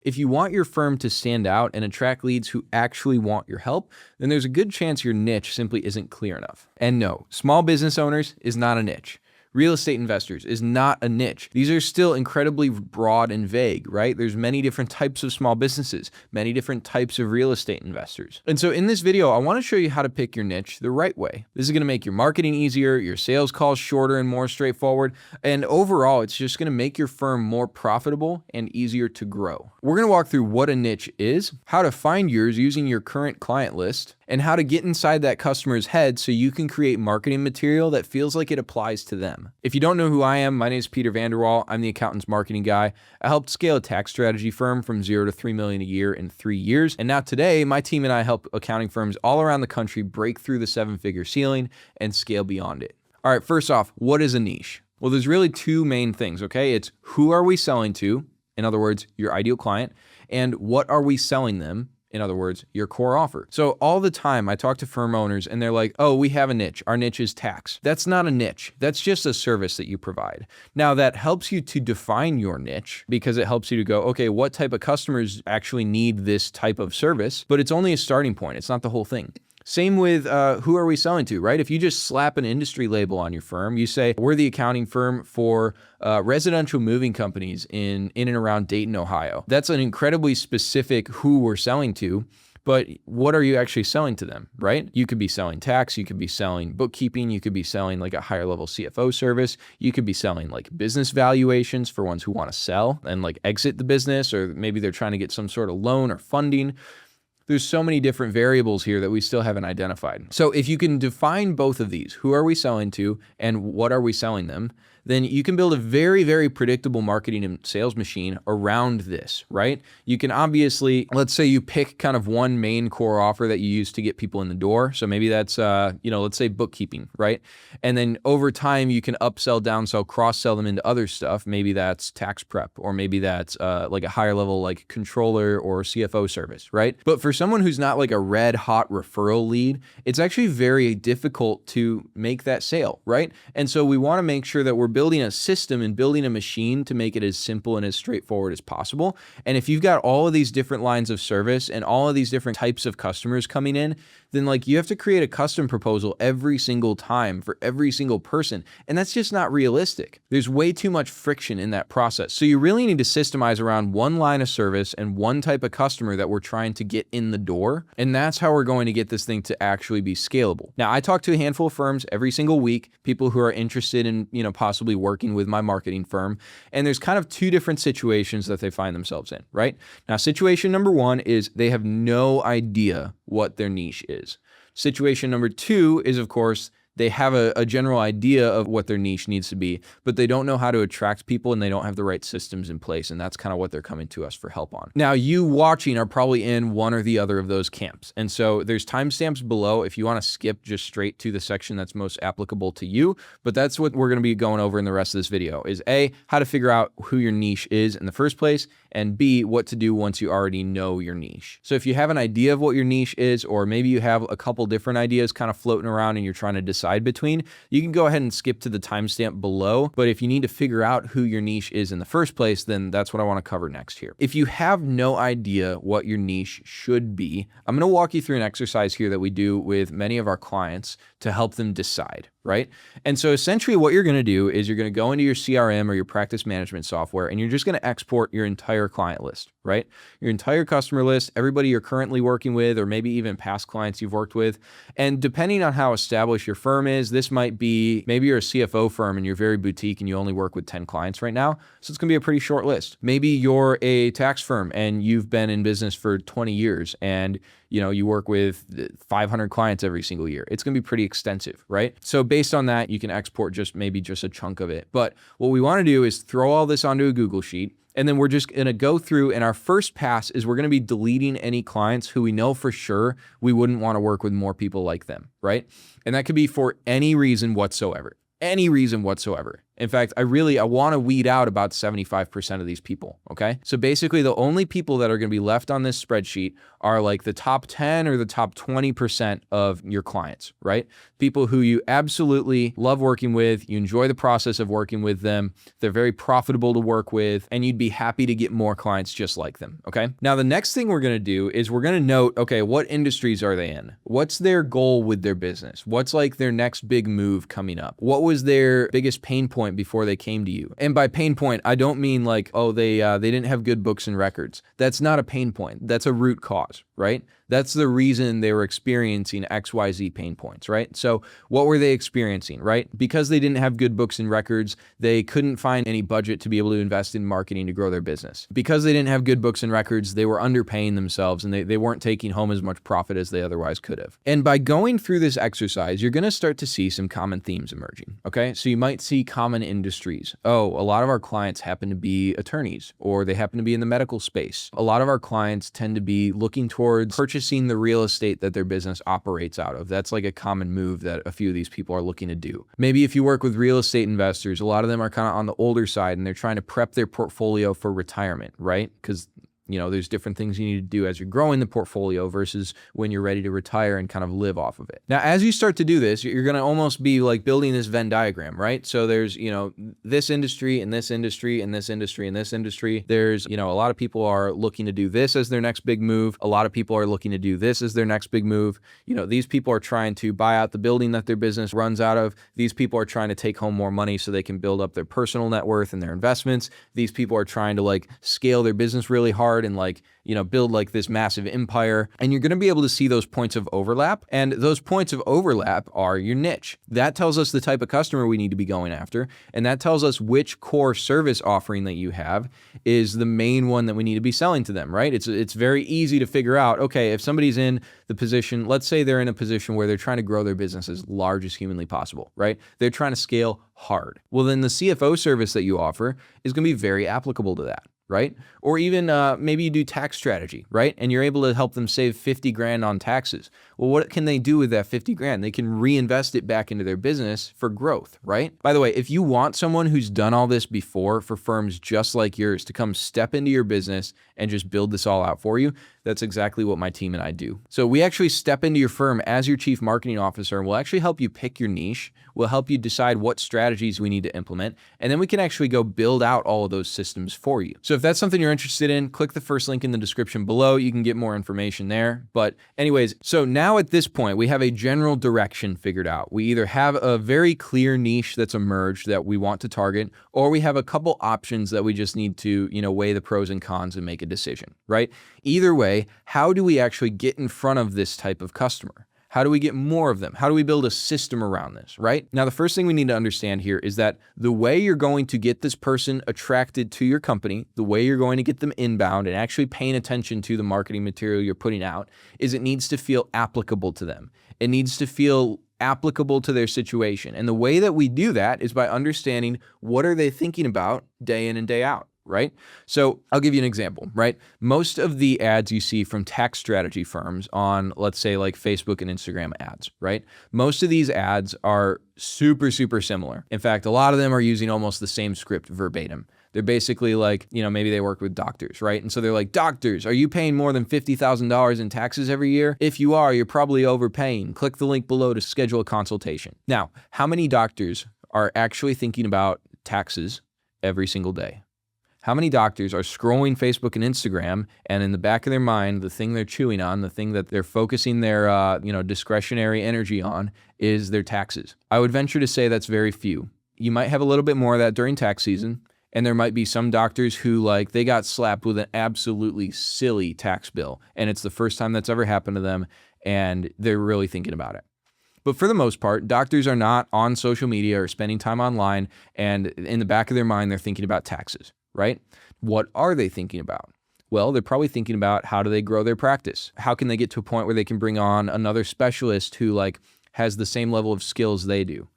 If you want your firm to stand out and attract leads who actually want your help, then there's a good chance your niche simply isn't clear enough. And no, small business owners is not a niche. Real estate investors is not a niche. These are still incredibly broad and vague, right? There's many different types of small businesses, many different types of real estate investors. And so in this video, I want to show you how to pick your niche the right way. This is going to make your marketing easier, your sales calls shorter and more straightforward, and overall, it's just going to make your firm more profitable and easier to grow. We're going to walk through what a niche is, how to find yours using your current client list, and how to get inside that customer's head so you can create marketing material that feels like it applies to them. If you don't know who I am, my name is Peter Vanderwall. I'm the accountant's marketing guy. I helped scale a tax strategy firm from 0 to 3 million a year in 3 years. And now today, my team and I help accounting firms all around the country break through the 7-figure ceiling and scale beyond it. All right, first off, what is a niche? Well, there's really two main things, okay? It's who are we selling to? In other words, your ideal client. And what are we selling them? In other words, your core offer. So all the time I talk to firm owners and they're like, oh, we have a niche. Our niche is tax. That's not a niche. That's just a service that you provide. Now that helps you to define your niche because it helps you to go, okay, what type of customers actually need this type of service? But it's only a starting point. It's not the whole thing. Same with who are we selling to, right? If you just slap an industry label on your firm, you say, we're the accounting firm for residential moving companies in and around Dayton, Ohio. That's an incredibly specific who we're selling to, but what are you actually selling to them, right? You could be selling tax, you could be selling bookkeeping, you could be selling like a higher level CFO service, you could be selling like business valuations for ones who want to sell and like exit the business, or maybe they're trying to get some sort of loan or funding. There's so many different variables here that we still haven't identified. So if you can define both of these, who are we selling to and what are we selling them, then you can build a very, very predictable marketing and sales machine around this, right? You can obviously, let's say you pick kind of one main core offer that you use to get people in the door. So maybe that's, let's say bookkeeping, right? And then over time, you can upsell, downsell, cross-sell them into other stuff. Maybe that's tax prep, or maybe that's like a higher level, like controller or CFO service, right? But for someone who's not like a red hot referral lead, it's actually very difficult to make that sale, right? And so we want to make sure that we're building a system and building a machine to make it as simple and as straightforward as possible. And if you've got all of these different lines of service and all of these different types of customers coming in, then like you have to create a custom proposal every single time for every single person. And that's just not realistic. There's way too much friction in that process. So you really need to systemize around one line of service and one type of customer that we're trying to get in the door. And that's how we're going to get this thing to actually be scalable. Now, I talk to a handful of firms every single week, people who are interested in, possibly working with my marketing firm. And there's kind of two different situations that they find themselves in, right? Now, situation number one is they have no idea what their niche is. Situation number two is, of course, they have a general idea of what their niche needs to be, but they don't know how to attract people and they don't have the right systems in place. And that's kind of what they're coming to us for help on. Now, you watching are probably in one or the other of those camps. And so there's timestamps below if you want to skip just straight to the section that's most applicable to you. But that's what we're going to be going over in the rest of this video is A, how to figure out who your niche is in the first place, and B, what to do once you already know your niche. So if you have an idea of what your niche is, or maybe you have a couple different ideas kind of floating around and you're trying to decide between, you can go ahead and skip to the timestamp below. But if you need to figure out who your niche is in the first place, then that's what I want to cover next here. If you have no idea what your niche should be, I'm going to walk you through an exercise here that we do with many of our clients to help them decide, right? And so essentially what you're going to do is you're going to go into your CRM or your practice management software, and you're just going to export your entire client list, right? Your entire customer list, everybody you're currently working with, or maybe even past clients you've worked with. And depending on how established your firm is, this might be, maybe you're a CFO firm and you're very boutique and you only work with 10 clients right now. So it's going to be a pretty short list. Maybe you're a tax firm and you've been in business for 20 years and you work with 500 clients every single year. It's going to be pretty extensive, right? So based on that, you can export maybe just a chunk of it. But what we want to do is throw all this onto a Google Sheet. And then we're just going to go through, and our first pass is we're going to be deleting any clients who we know for sure we wouldn't want to work with more people like them, right? And that could be for any reason whatsoever. Any reason whatsoever. In fact, I want to weed out about 75% of these people, okay? So basically the only people that are going to be left on this spreadsheet are like the top 10 or the top 20% of your clients, right? People who you absolutely love working with, you enjoy the process of working with them, they're very profitable to work with, and you'd be happy to get more clients just like them, okay? Now, the next thing we're going to do is we're going to note, okay, what industries are they in? What's their goal with their business? What's like their next big move coming up? What was their biggest pain point before they came to you? And by pain point, I don't mean like, oh, they didn't have good books and records. That's not a pain point. That's a root cause, right? That's the reason they were experiencing XYZ pain points, right? So what were they experiencing, right? Because they didn't have good books and records, they couldn't find any budget to be able to invest in marketing to grow their business. Because they didn't have good books and records, they were underpaying themselves and they weren't taking home as much profit as they otherwise could have. And by going through this exercise, you're gonna start to see some common themes emerging, okay? So you might see common industries. Oh, a lot of our clients happen to be attorneys, or they happen to be in the medical space. A lot of our clients tend to be looking towards purchasing the real estate that their business operates out of. That's like a common move that a few of these people are looking to do. Maybe if you work with real estate investors, a lot of them are kind of on the older side and they're trying to prep their portfolio for retirement, right? Because there's different things you need to do as you're growing the portfolio versus when you're ready to retire and kind of live off of it. Now, as you start to do this, you're going to almost be like building this Venn diagram, right? So there's, this industry and this industry and this industry and this industry. There's, a lot of people are looking to do this as their next big move. A lot of people are looking to do this as their next big move. These people are trying to buy out the building that their business runs out of. These people are trying to take home more money so they can build up their personal net worth and their investments. These people are trying to like scale their business really hard and build like this massive empire. And you're going to be able to see those points of overlap. And those points of overlap are your niche. That tells us the type of customer we need to be going after. And that tells us which core service offering that you have is the main one that we need to be selling to them, right? It's very easy to figure out, okay, if somebody's in the position, let's say they're in a position where they're trying to grow their business as large as humanly possible, right? They're trying to scale hard. Well, then the CFO service that you offer is going to be very applicable to that, right? Or even maybe you do tax strategy, right? And you're able to help them save 50 grand on taxes. Well, what can they do with that 50 grand? They can reinvest it back into their business for growth, right? By the way, if you want someone who's done all this before for firms just like yours to come step into your business and just build this all out for you, that's exactly what my team and I do. So we actually step into your firm as your chief marketing officer, and we'll actually help you pick your niche. We'll help you decide what strategies we need to implement, and then we can actually go build out all of those systems for you. So if that's something you're interested in, click the first link in the description below. You can get more information there. But anyways, so now at this point, we have a general direction figured out. We either have a very clear niche that's emerged that we want to target, or we have a couple options that we just need to, weigh the pros and cons and make a decision, right? Either way, how do we actually get in front of this type of customer? How do we get more of them? How do we build a system around this, right? Now, the first thing we need to understand here is that the way you're going to get this person attracted to your company, the way you're going to get them inbound and actually paying attention to the marketing material you're putting out is it needs to feel applicable to them. It needs to feel applicable to their situation. And the way that we do that is by understanding what are they thinking about day in and day out, right? So I'll give you an example, right? Most of the ads you see from tax strategy firms on, let's say like Facebook and Instagram ads, right? Most of these ads are super, super similar. In fact, a lot of them are using almost the same script verbatim. They're basically like, maybe they work with doctors, right? And so they're like, doctors, are you paying more than $50,000 in taxes every year? If you are, you're probably overpaying. Click the link below to schedule a consultation. Now, how many doctors are actually thinking about taxes every single day? How many doctors are scrolling Facebook and Instagram, and in the back of their mind, the thing they're chewing on, the thing that they're focusing their discretionary energy on is their taxes? I would venture to say that's very few. You might have a little bit more of that during tax season, and there might be some doctors who they got slapped with an absolutely silly tax bill, and it's the first time that's ever happened to them, and they're really thinking about it. But for the most part, doctors are not on social media or spending time online, and in the back of their mind, they're thinking about taxes. Right? What are they thinking about? Well, they're probably thinking about how do they grow their practice? How can they get to a point where they can bring on another specialist who has the same level of skills they do?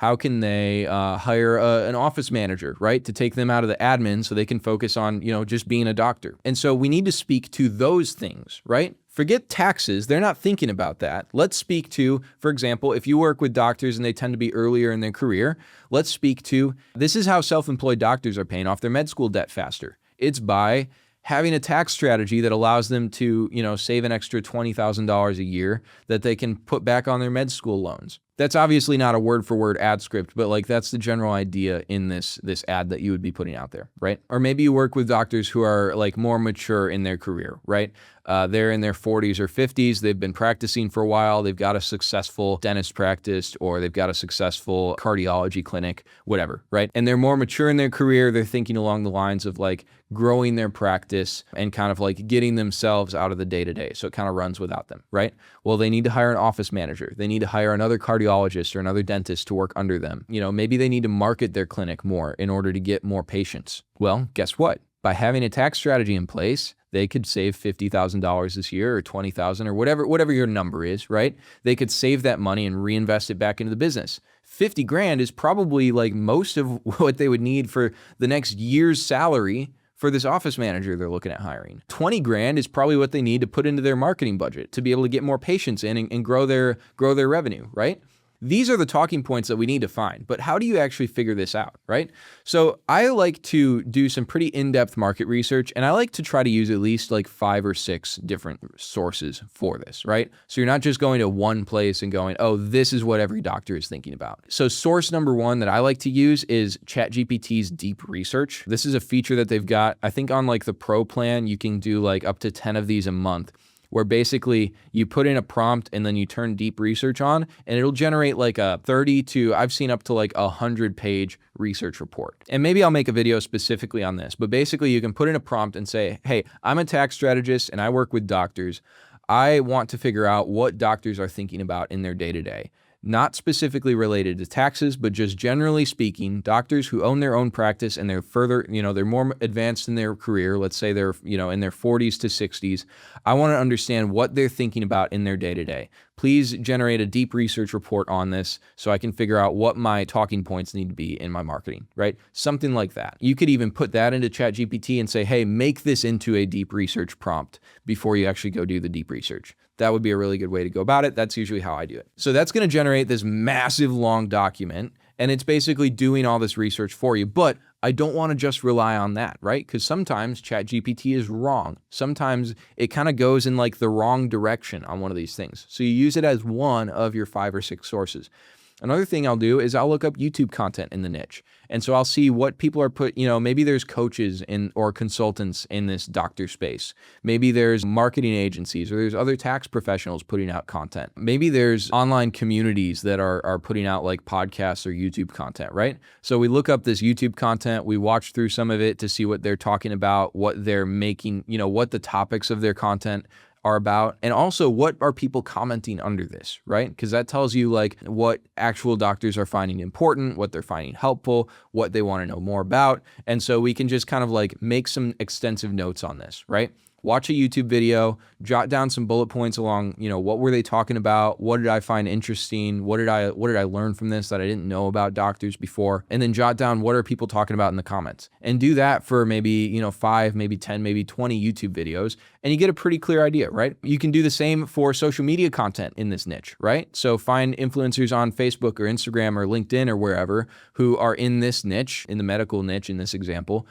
How can they hire an office manager, right, to take them out of the admin so they can focus on, just being a doctor? And so we need to speak to those things, right? Forget taxes. They're not thinking about that. Let's speak to, for example, if you work with doctors and they tend to be earlier in their career, let's speak to, this is how self-employed doctors are paying off their med school debt faster. It's by having a tax strategy that allows them to, save an extra $20,000 a year that they can put back on their med school loans. That's obviously not a word-for-word ad script, but like that's the general idea in this ad that you would be putting out there, right? Or maybe you work with doctors who are like more mature in their career, right? They're in their 40s or 50s. They've been practicing for a while. They've got a successful dentist practice, or they've got a successful cardiology clinic, whatever, right? And they're more mature in their career. They're thinking along the lines of like growing their practice and kind of like getting themselves out of the day-to-day. So it kind of runs without them, right? Well, they need to hire an office manager. They need to hire another cardiologist or another dentist to work under them. Maybe they need to market their clinic more in order to get more patients. Well, guess what? By having a tax strategy in place, they could save $50,000 this year or $20,000 or whatever your number is, right? They could save that money and reinvest it back into the business. 50 grand is probably like most of what they would need for the next year's salary for this office manager they're looking at hiring. 20 grand is probably what they need to put into their marketing budget to be able to get more patients in and grow their revenue, right? These are the talking points that we need to find, but how do you actually figure this out, right? So I like to do some pretty in-depth market research, and I like to try to use at least like 5 or 6 different sources for this, right? So you're not just going to one place and going, oh, this is what every doctor is thinking about. So source number 1 that I like to use is ChatGPT's deep research. This is a feature that they've got, I think on like the Pro plan, you can do like up to 10 of these a month, where basically you put in a prompt and then you turn deep research on and it'll generate like a 30 to, I've seen up to like 100-page research report. And maybe I'll make a video specifically on this, but basically you can put in a prompt and say, hey, I'm a tax strategist and I work with doctors. I want to figure out what doctors are thinking about in their day-to-day. Not specifically related to taxes, but just generally speaking, doctors who own their own practice and they're further, they're more advanced in their career. Let's say they're, in their 40s to 60s. I want to understand what they're thinking about in their day-to-day. Please generate a deep research report on this so I can figure out what my talking points need to be in my marketing, right? Something like that. You could even put that into ChatGPT and say, hey, make this into a deep research prompt before you actually go do the deep research. That would be a really good way to go about it. That's usually how I do it. So that's going to generate this massive long document, and it's basically doing all this research for you. But I don't want to just rely on that, right? Because sometimes ChatGPT is wrong. Sometimes it kind of goes in like the wrong direction on one of these things. So you use it as one of your 5 or 6 sources. Another thing I'll do is I'll look up YouTube content in the niche. And so I'll see what people are maybe there's coaches or consultants in this doctor space. Maybe there's marketing agencies or there's other tax professionals putting out content. Maybe there's online communities that are putting out like podcasts or YouTube content, right? So we look up this YouTube content, we watch through some of it to see what they're talking about, what they're making, what the topics of their content are about, and also what are people commenting under this, right? Because that tells you like what actual doctors are finding important, what they're finding helpful, what they want to know more about. And so we can just kind of like make some extensive notes on this, right? Watch a YouTube video, jot down some bullet points along, what were they talking about? What did I find interesting? What did I learn from this that I didn't know about doctors before? And then jot down what are people talking about in the comments, and do that for maybe, 5, maybe 10, maybe 20 YouTube videos. And you get a pretty clear idea, right? You can do the same for social media content in this niche, right? So find influencers on Facebook or Instagram or LinkedIn or wherever who are in this niche, in the medical niche in this example,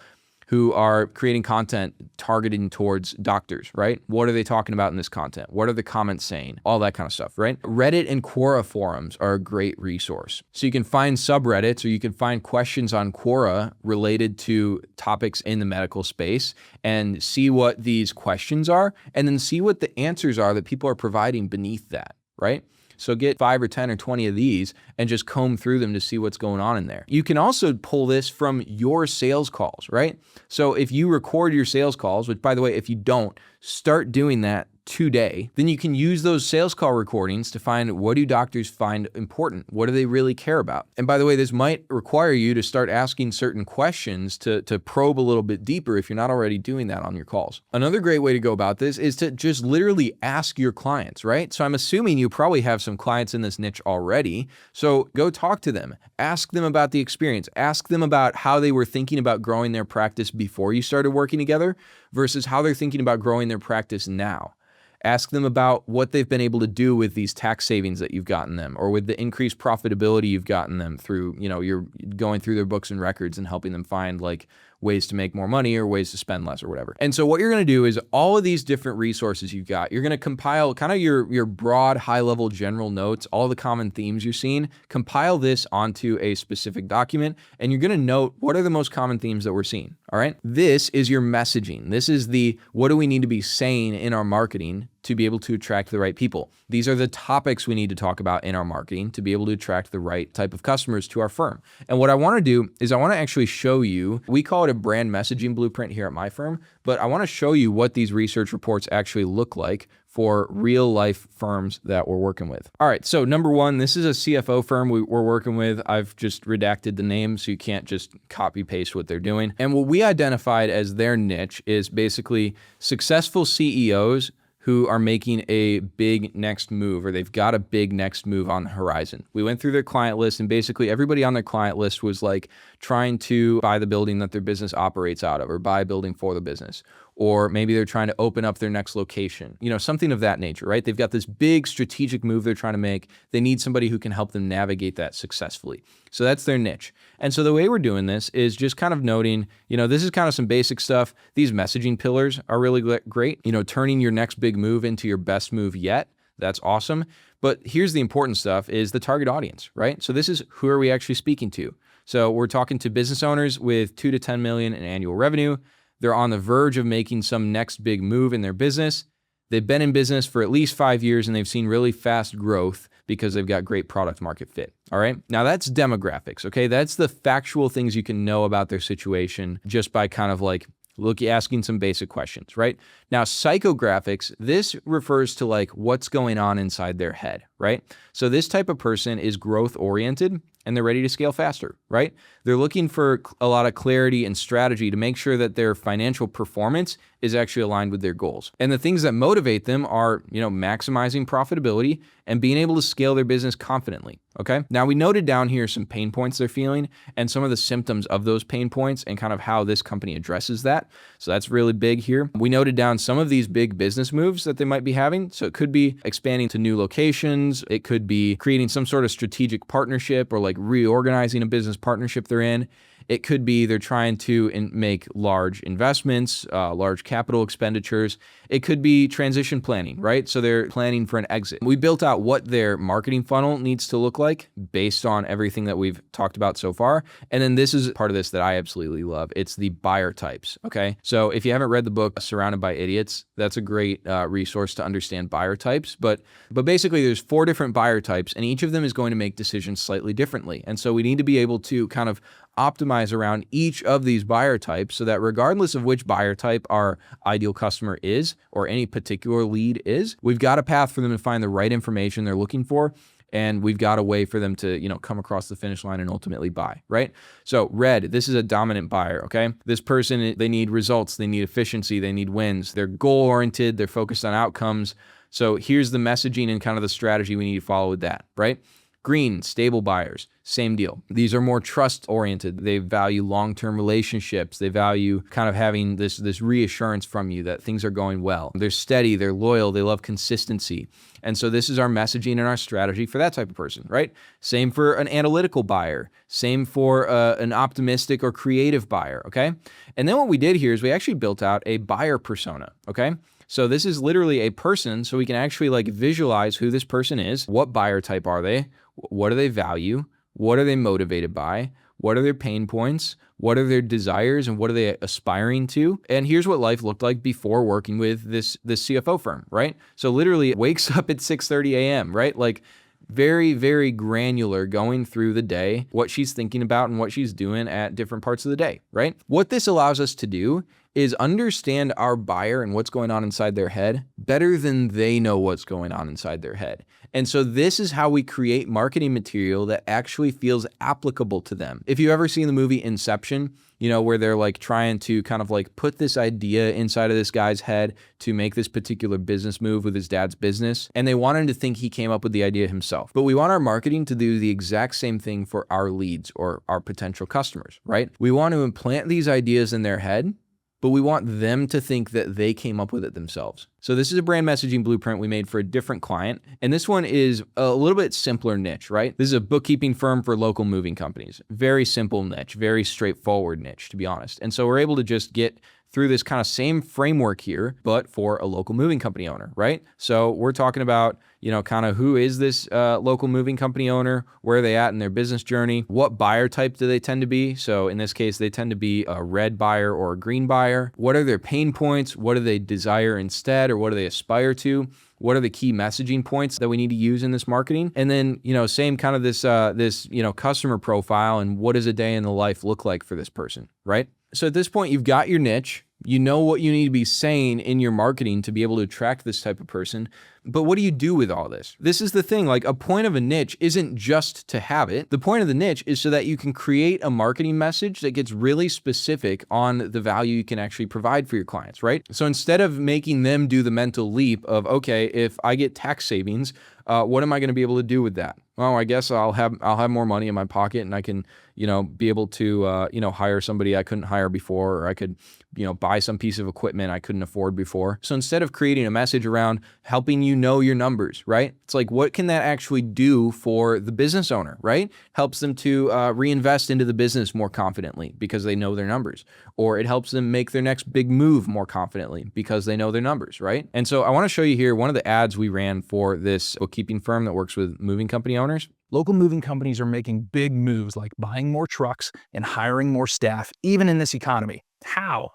who are creating content targeting towards doctors, right? What are they talking about in this content? What are the comments saying? All that kind of stuff, right? Reddit and Quora forums are a great resource. So you can find subreddits or you can find questions on Quora related to topics in the medical space and see what these questions are, and then see what the answers are that people are providing beneath that, right? So get 5 or 10 or 20 of these and just comb through them to see what's going on in there. You can also pull this from your sales calls, right? So if you record your sales calls, which by the way, if you don't, start doing that today, then you can use those sales call recordings to find, what do doctors find important? What do they really care about? And by the way, this might require you to start asking certain questions to probe a little bit deeper if you're not already doing that on your calls. Another great way to go about this is to just literally ask your clients, right? So I'm assuming you probably have some clients in this niche already. So go talk to them, ask them about the experience, ask them about how they were thinking about growing their practice before you started working together versus how they're thinking about growing their practice now. Ask them about what they've been able to do with these tax savings that you've gotten them, or with the increased profitability you've gotten them through, you're going through their books and records and helping them find like ways to make more money or ways to spend less or whatever. And so what you're going to do is all of these different resources you've got, you're going to compile kind of your broad, high-level general notes, all the common themes you're seeing, compile this onto a specific document, and you're going to note what are the most common themes that we're seeing, all right? This is your messaging. This is the, what do we need to be saying in our marketing to be able to attract the right people? These are the topics we need to talk about in our marketing to be able to attract the right type of customers to our firm. And what I want to do is I want to actually show you, we call it a brand messaging blueprint here at my firm, but I want to show you what these research reports actually look like for real life firms that we're working with. All right, so number one, this is a CFO firm we're working with. I've just redacted the name so you can't just copy paste what they're doing. And what we identified as their niche is basically successful CEOs who are making a big next move, or they've got a big next move on the horizon. We went through their client list, and basically everybody on their client list was like trying to buy the building that their business operates out of, or buy a building for the business. Or maybe they're trying to open up their next location, something of that nature, right? They've got this big strategic move they're trying to make. They need somebody who can help them navigate that successfully. So that's their niche. And so the way we're doing this is just kind of noting, this is kind of some basic stuff. These messaging pillars are really great. Turning your next big move into your best move yet. That's awesome. But here's the important stuff is the target audience, right? So this is, who are we actually speaking to? So we're talking to business owners with 2 to 10 million in annual revenue. They're on the verge of making some next big move in their business. They've been in business for at least 5 years, and they've seen really fast growth because they've got great product market fit. All right. Now that's demographics. Okay. That's the factual things you can know about their situation just by kind of like asking some basic questions, right? Now, psychographics, this refers to like what's going on inside their head, right? So this type of person is growth oriented and they're ready to scale faster, right? They're looking for a lot of clarity and strategy to make sure that their financial performance is actually aligned with their goals. And the things that motivate them are, maximizing profitability and being able to scale their business confidently, okay? Now, we noted down here some pain points they're feeling and some of the symptoms of those pain points and kind of how this company addresses that. So that's really big here. We noted down some of these big business moves that they might be having. So it could be expanding to new locations. It could be creating some sort of strategic partnership or like reorganizing a business partnership they're in. It could be they're trying to make large investments, large capital expenditures. It could be transition planning, right? So they're planning for an exit. We built out what their marketing funnel needs to look like based on everything that we've talked about so far. And then this is part of this that I absolutely love. It's the buyer types, okay? So if you haven't read the book Surrounded by Idiots, that's a great resource to understand buyer types. But basically there's 4 different buyer types, and each of them is going to make decisions slightly differently. And so we need to be able to kind of optimize around each of these buyer types so that regardless of which buyer type our ideal customer is or any particular lead is, we've got a path for them to find the right information they're looking for. And we've got a way for them to, come across the finish line and ultimately buy, right? So red, this is a dominant buyer, okay? This person, they need results, they need efficiency, they need wins. They're goal-oriented, they're focused on outcomes. So here's the messaging and kind of the strategy we need to follow with that, right? Green, stable buyers, same deal. These are more trust-oriented. They value long-term relationships. They value kind of having this reassurance from you that things are going well. They're steady, they're loyal, they love consistency. And so this is our messaging and our strategy for that type of person, right? Same for an analytical buyer. Same for an optimistic or creative buyer, okay? And then what we did here is we actually built out a buyer persona, okay? So this is literally a person, so we can actually like visualize who this person is. What buyer type are they? What do they value? What are they motivated by? What are their pain points? What are their desires and what are they aspiring to? And here's what life looked like before working with this CFO firm, right? So literally wakes up at 6:30 a.m., right? Like very, very granular going through the day, what she's thinking about and what she's doing at different parts of the day, right? What this allows us to do is understand our buyer and what's going on inside their head better than they know what's going on inside their head. And so this is how we create marketing material that actually feels applicable to them. If you ever seen the movie Inception, you know, where they're like trying to kind of like put this idea inside of this guy's head to make this particular business move with his dad's business, and they want him to think he came up with the idea himself. But we want our marketing to do the exact same thing for our leads or our potential customers, right? We want to implant these ideas in their head, but we want them to think that they came up with it themselves. So this is a brand messaging blueprint we made for a different client. And this one is a little bit simpler niche, right? This is a bookkeeping firm for local moving companies. Very simple niche, very straightforward niche, to be honest. And so we're able to just get through this kind of same framework here, but for a local moving company owner, right? So we're talking about, you know, kind of who is this local moving company owner? Where are they at in their business journey? What buyer type do they tend to be? So in this case, they tend to be a red buyer or a green buyer. What are their pain points? What do they desire instead, or what do they aspire to? What are the key messaging points that we need to use in this marketing? And then, you know, same kind of this, you know, customer profile, and what does a day in the life look like for this person, right? So at this point, you've got your niche. You know what you need to be saying in your marketing to be able to attract this type of person. But what do you do with all this? This is the thing, like a point of a niche isn't just to have it. The point of the niche is so that you can create a marketing message that gets really specific on the value you can actually provide for your clients, right? So instead of making them do the mental leap of, okay, if I get tax savings, what am I going to be able to do with that? Well, I guess I'll have more money in my pocket, and I can, you know, be able to, you know, hire somebody I couldn't hire before, or I could, you know, buy some piece of equipment I couldn't afford before. So instead of creating a message around helping you know your numbers, right? It's like, what can that actually do for the business owner, right? Helps them to reinvest into the business more confidently because they know their numbers, or it helps them make their next big move more confidently because they know their numbers, right? And so I want to show you here one of the ads we ran for this bookkeeping firm that works with moving company owners. Local moving companies are making big moves like buying more trucks and hiring more staff, even in this economy. How?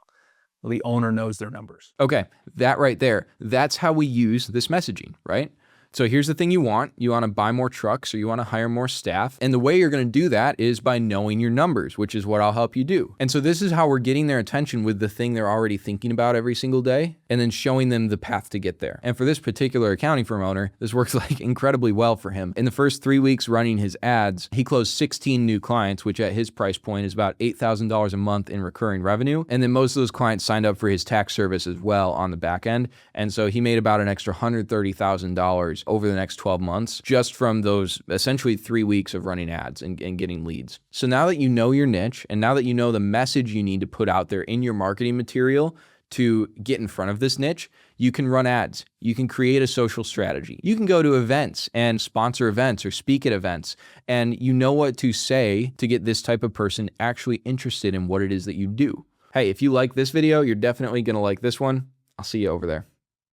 Well, the owner knows their numbers. Okay, that right there, that's how we use this messaging, right? So here's the thing you want. You want to buy more trucks, or you want to hire more staff. And the way you're going to do that is by knowing your numbers, which is what I'll help you do. And so this is how we're getting their attention with the thing they're already thinking about every single day, and then showing them the path to get there. And for this particular accounting firm owner, this works like incredibly well for him. In the first 3 weeks running his ads, he closed 16 new clients, which at his price point is about $8,000 a month in recurring revenue. And then most of those clients signed up for his tax service as well on the back end. And so he made about an extra $130,000 over the next 12 months just from those essentially 3 weeks of running ads and getting leads. So now that you know your niche, and now that you know the message you need to put out there in your marketing material to get in front of this niche, you can run ads. You can create a social strategy. You can go to events and sponsor events or speak at events, and you know what to say to get this type of person actually interested in what it is that you do. Hey, if you like this video, you're definitely going to like this one. I'll see you over there.